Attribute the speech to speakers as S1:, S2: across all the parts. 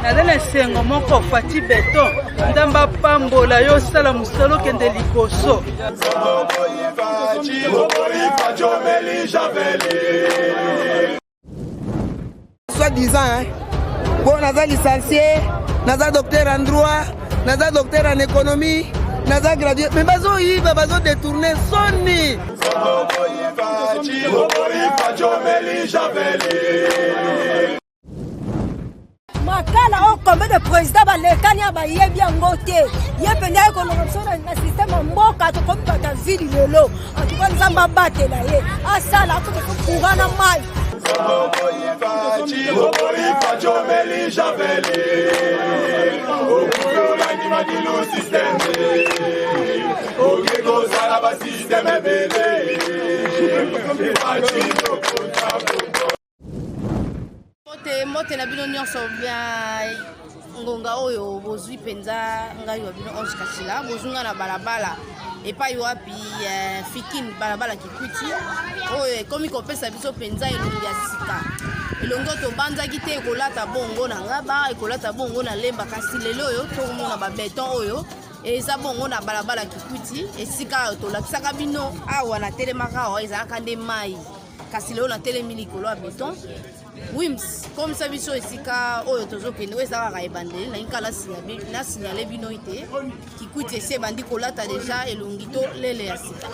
S1: Nadana sengo moko fati beton ndamba pambola yo sala musolo kende likoso.
S2: Soit disant, bon, naza licencié, naza docteur en droit, naza docteur en économie, naza gradué, mais bazo yiba, bazo détourner soni.
S3: Makala o combien de présidents balekani abayebi yango te ye penda ye kolongoso na système mboka to comme bata ville lelo en tout cas nzamba batela ye asala akuto kugana mai
S4: Mote na bino nyonso bien ngonga oyo bozwi penza ngai wa bino onge kachila bozunga na balabala epai wapi fikin balabala kikuti oyo komi kopesa biso penza elongi ya sika elongi to banzaki te ekolata bongo na ngaba ekolata bongo na lemba kasi lelo oyo tomona ba beton oyo eza bongo na balabala kikuti esika tolakisaka bino awa na telemaka awa ezalaka nde mai kasi lelo na telemi likolo ya beton Wims, comme ça, biso esika oyo tozokende oyo ezalaka ebandeli na nkala na signale bino ite kikuti ese bandi kolata deja elongi to lele ya sika.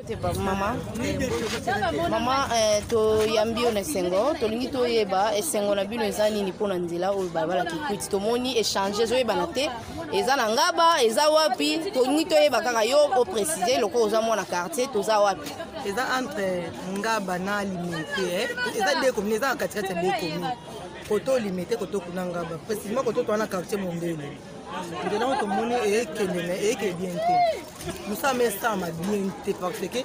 S4: Maman, to yambio na sengo, to lingi to yeba, et sengo na bino ezani ni pona nzela ou bala ki kwiti to moni échanger zo yeba na te, ezana ngaba, eza wapi, to lingi to yeba kaka yo o préciser loko oza mona quartier to za wapi.
S5: Eza entre ngaba na limité, eza de commune, eza katika de commune. Koto limité koto kuna ngaba, précisément koto to na quartier mondele. Maintenant tout le monde est bien. Nous sommes bien parce que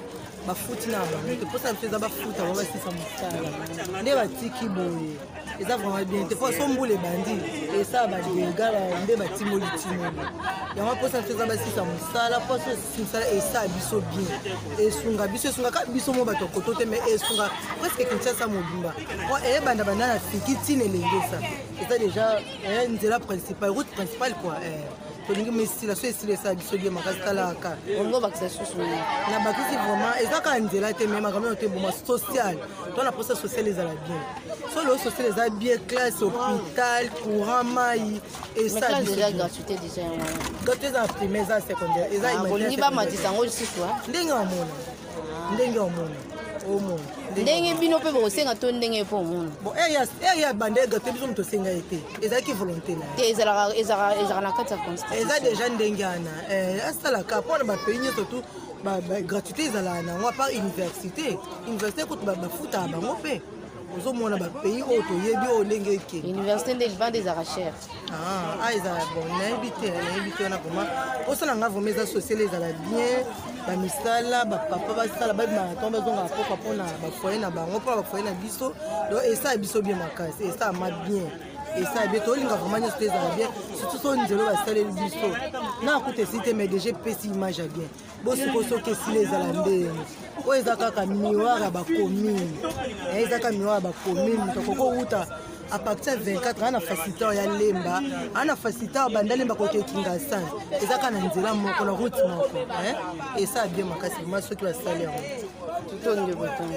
S5: ba foot na ba mais pour ça faire ba foot on va essayer ça ne ba tiki boye et ça vraiment bien te faut sombo les bandits et ça ba gars nde ba timoli ya ma pour ça faire ba essayer ça la pour ça et ça biso bien et sunga ka biso mo ba to kotote mais et sunga presque que ça mobimba o e banda na fiki tine lenge ça et ça déjà la principale route principale quoi tolingi mesila so esila esa biso bien makasi talaka
S4: ongo bakisa susu
S5: na bakisi vraiment ezaka nzela te même makambo te boma social to na process social ezala bien so le social ezala bien classe hôpital courant mai et ça
S4: classe déjà gratuité déjà
S5: gratuité za primaire za secondaire eza
S4: imagine ba matisa ngo sisu
S5: ndenge omona
S4: ndenge bino pe bosenga to ndenge po mona
S5: bon ya bandega te biso mto senga ete ezaki volonté na
S4: te ezala na kata constat
S5: eza déjà ndenge ana asala ka pour ba pays surtout ba gratuité ezala na ngwa par université ko ba futa bango pe ozomona ba pays oto yebi o ndenge ke
S4: université de vend des arracheurs
S5: eza bon na habité na comment osala nga vraiment eza social ezala bien ba misala ba papa ba sala ba marathon bazonga poko pona ba foyer na bango pa ba foyer na biso donc esa biso bien makasi esa ma bien esa bien to linga vraiment nyos teza bien surtout so nzelo ba sala biso na koute cité mais déjà pesi image bien bo siko ke sile ezala ndenge o ezaka ka miwara ba commune ezaka miwara ba commune to koko uta à partir de 24 ans, facilitateur ya lemba, ana facilitateur banda lemba ko kinga san. Ezaka na nzela moko na route moko, et ça bien makasi moi ceux qui va saler.
S4: Tout on de botton.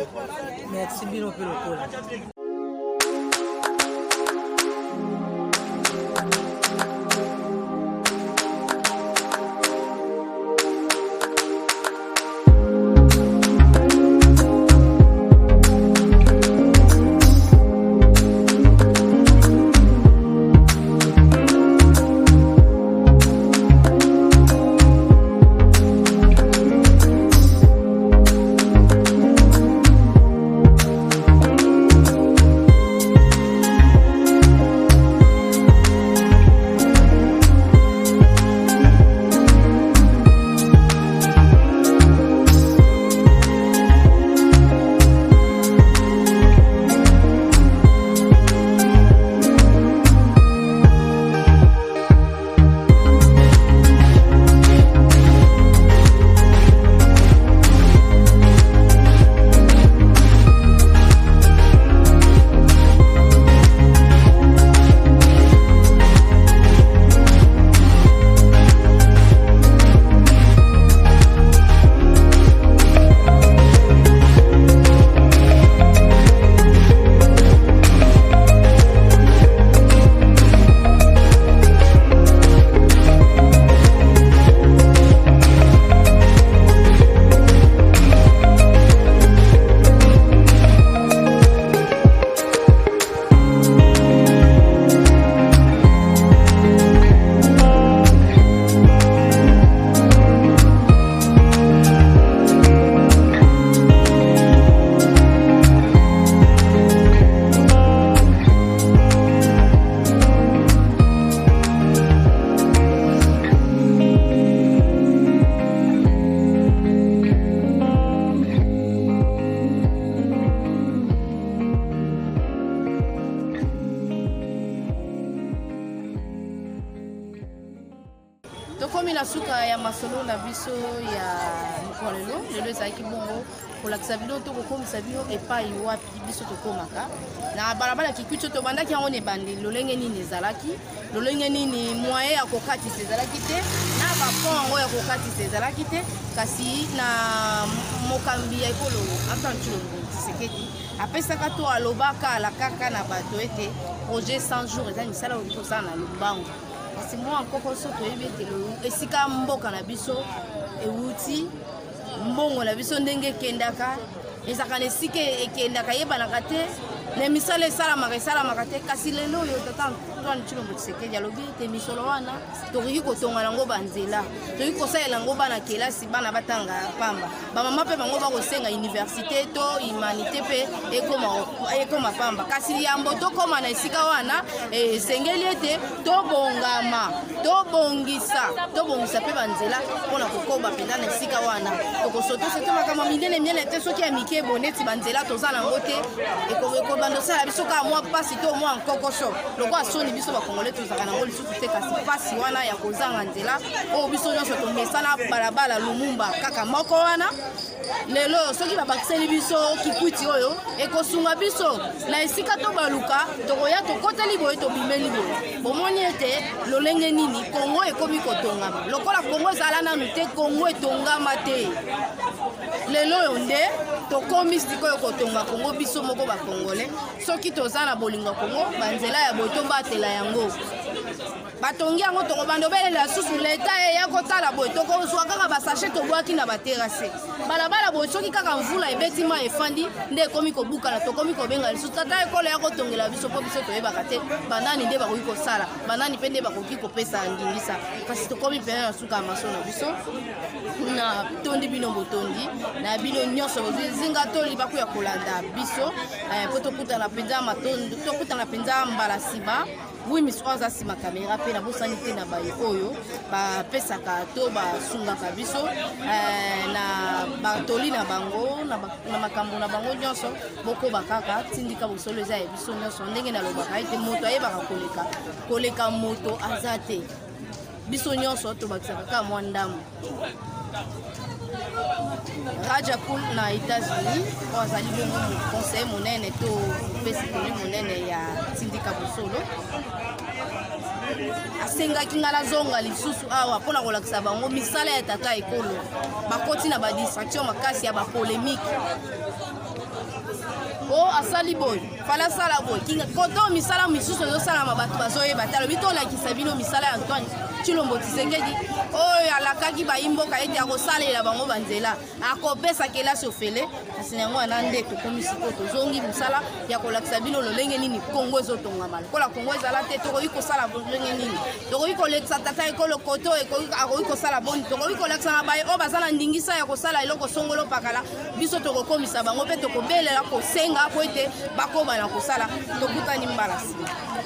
S5: Merci bien pour le col.
S4: suka ya masolo na biso ya mkolelo lelo ezalaki bongo kolakisa bino to kokomisa bino epai wapi biso tokomaka na balabala kikuti tobandaki yango ne bandi lolenge nini ezalaki lolenge nini moyen ya kokatisa ezalaki te na bapont yango ya kokatisa ezalaki te kasi na mokambi ya ekolo Antoine Tshilombo Tshisekedi apesaka to alobaka alakaka na bato ete projet 100 jours eza misala oyo tosala na lombango kasi moi encore so toyebi ete esika mboka na biso ewuti mbongo na biso ndenge ekendaka ezaka na esika ekendaka yebanaka te na misala esalamaka te kasi lelo oyo tata Antoine Tshilombo Tshisekedi alobi ete misolo wana tokoki kotonga nango banzela tokoki kosalela yango bana kelasi bana batanga pamba bamama mpe bango bakosenga université to humanité mpe ekoma pamba kasi yambo tokóma na esika wana esengeli ete tobongisa mpe banzela mpona kokoba mpenza na esika wana tokosotosoto makambo minene te soki ya mike boneti banzela toza nango te ekobandosala biso kaka mwa mpasi to mwa nkokoso lokola soni biso bakongole tozaka nango lisusu te kasi mpasi wana ya kozanga nzela oyo biso nyonso tomesana balabala lumumba kaka moko wana lelo soki babakiseli biso kikwiti oyo ekosunga biso na esika tobaluka tokoya tokoteli boye tobimeli boye bomoni ete lolenge nini kongo ekomi kotongama lokola kongo ezala nanu te kongo etongama te lelo oyo nde tokomi sikoyo kotonga kongo biso moko bakongole soki toza na bolingo kongo banzela ya boye tobatela yango batongi yango tokobanda obelela susu leta ya kotala boye tokozwa kaka basashe tobwaki na baterase balabala boye soki kaka mvula ebetima efandi nde ekomi kobukana tokomi kobenga lisusu tata ekolo ya kotongela biso mpo biso toyebaka te banani nde bakoki kosala banani mpe nde bakoki kopesa ndingisa kasi tokomi pene na suka ya maso na biso na tondi bino botondi na bino nyonso zinga toli bakuya kolanda biso mpo tokutana mpenza matondo tokutana mpenza mbala nsima oui miswa za sima kamera pe na bosani te na baye oyo bapesaka to basungaka biso na batoli na bango na makambo na bango nyonso bokoba kaka tindika bosolo eza ya biso nyonso ndenge nalobaka ete moto ayebaka koleka moto aza te biso nyonso tobakisaka kaka mwa ndambo Raja Cool na États-Unis azali bongo conseil monene to pesikoli monene ya tindika bosolo asengaki ngala zonga lisusu awa mpona kolakisa bango misala ya tata ekolo bakoti na badistraction makasi ya bapolémique o asali boy fala sala boy kinga koto misala misusu ezosalama bato bazoyeba te alobi tolakisa bino misala ya Antoine Tshilombo Tshisekedi oyo alakaki bayimboka ete akosalela bango banzela akopesa kelasi ofele kasi yango wana nde tokomi sikoyo tozongi mosala ya kolakisa bino lolenge nini kongo ezotongama lokola kongo ezala te tokoki kosala lolenge nini tokoki kolekisa tata ekolo koto akoki kosala boni tokoki kolakisa na baye oyo baza na ndingisa ya kosala eloko songolo pakala biso tokokomisa bango mpe tokobelela kosenga po ete bakoba na kosala tokutani mbala nsima.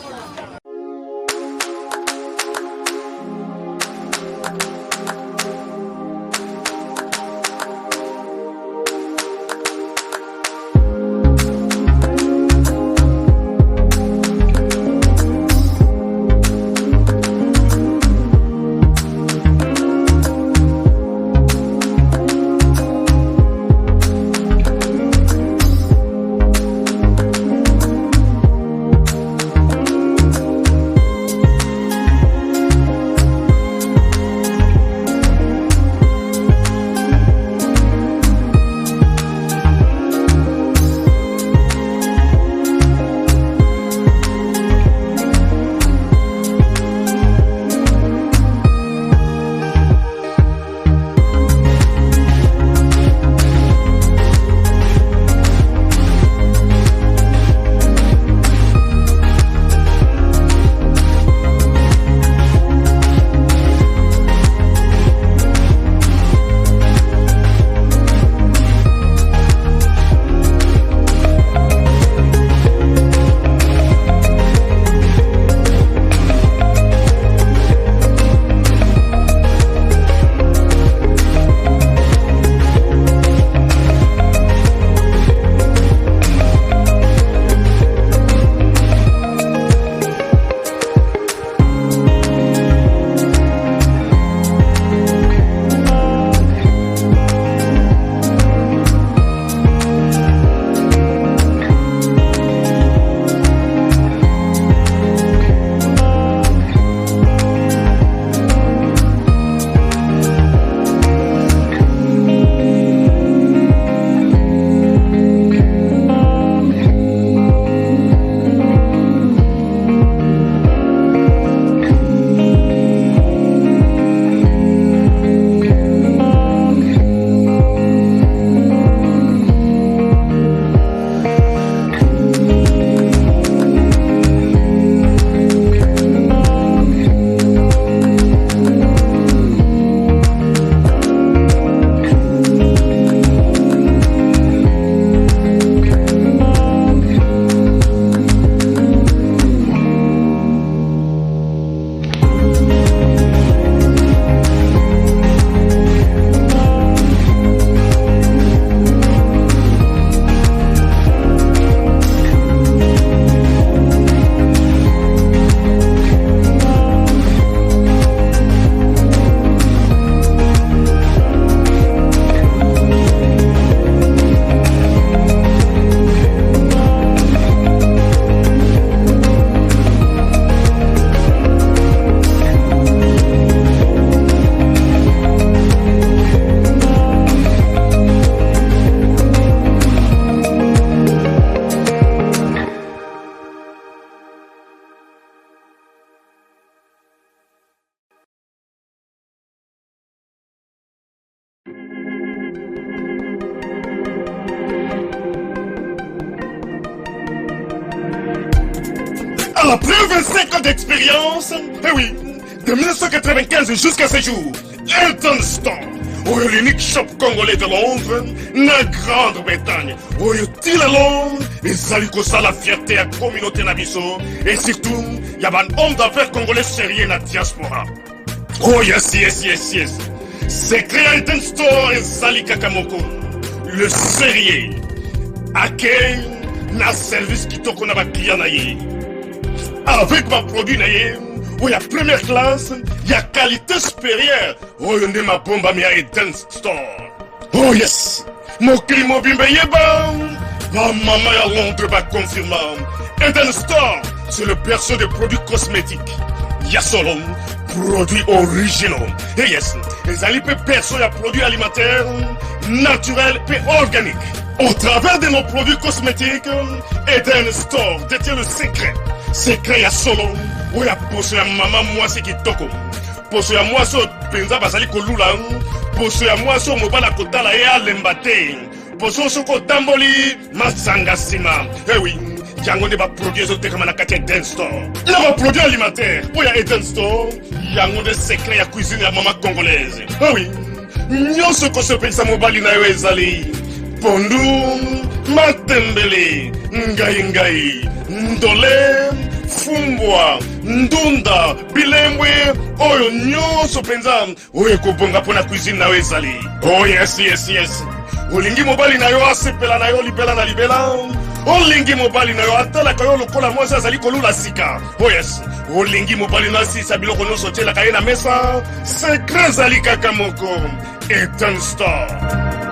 S6: la preuve 25 ans d'expérience. Eh oui, de 1995 jusqu'à ce jour, Elton Store, l'unique shop congolais de Londres, na Grande-Bretagne, il est Londres, et Zaliko ça la fierté à la communauté nabiso, et surtout, il y a un homme d'affaires congolais sérieux dans la diaspora. Oh yes. Secret Elton Store et Zalika Kamoko, le sérieux, accueil, na service qui t'a qu'on a client naïe. Avec ma produit naïe, où il y a première classe, il y a qualité supérieure. Oh, il y a ma bombe à Elton Store. Oh yes, mon crime bimbe yeba. Ma maman à Londres va confirmer. Elton Store, c'est le berceau des produits cosmétiques. Il y a solo produits originaux. Et yes, les alipes perso et produits alimentaires, naturels et organiques. Au travers de nos produits cosmétiques, Elton Store détient le secret. Secret ya solo, où ya poso ya maman moi c'est qui toko. Poso ya moi so penza basali kolula, poso ya moi so mobala kotala ya lembate. Poso so kotamboli masanga sima. Eh oui, yango ne ba produit zo tekama na kati Elton Store. Na ba produit alimentaire, où ya Elton Store, yango de secret ya cuisine ya maman congolaise. Eh oui, nyonso ko so pensa mobali na yo ezali. Pondu, matembele, ngai, ndole, fumbwa, ndunda, bilembwe, oyo nyonso penza, oyo kobonga pona cuisine na ezali. Oh yes. Olingi mobali na yo asepela na yo libela na libela. Olingi mobali na yo atala ka yo lokola mwasi azali kolula sika. Oh yes. Olingi mobali na sisa biloko nyonso tiela ka ye na mesa. Secret Zalika Kamoko, Elton Store.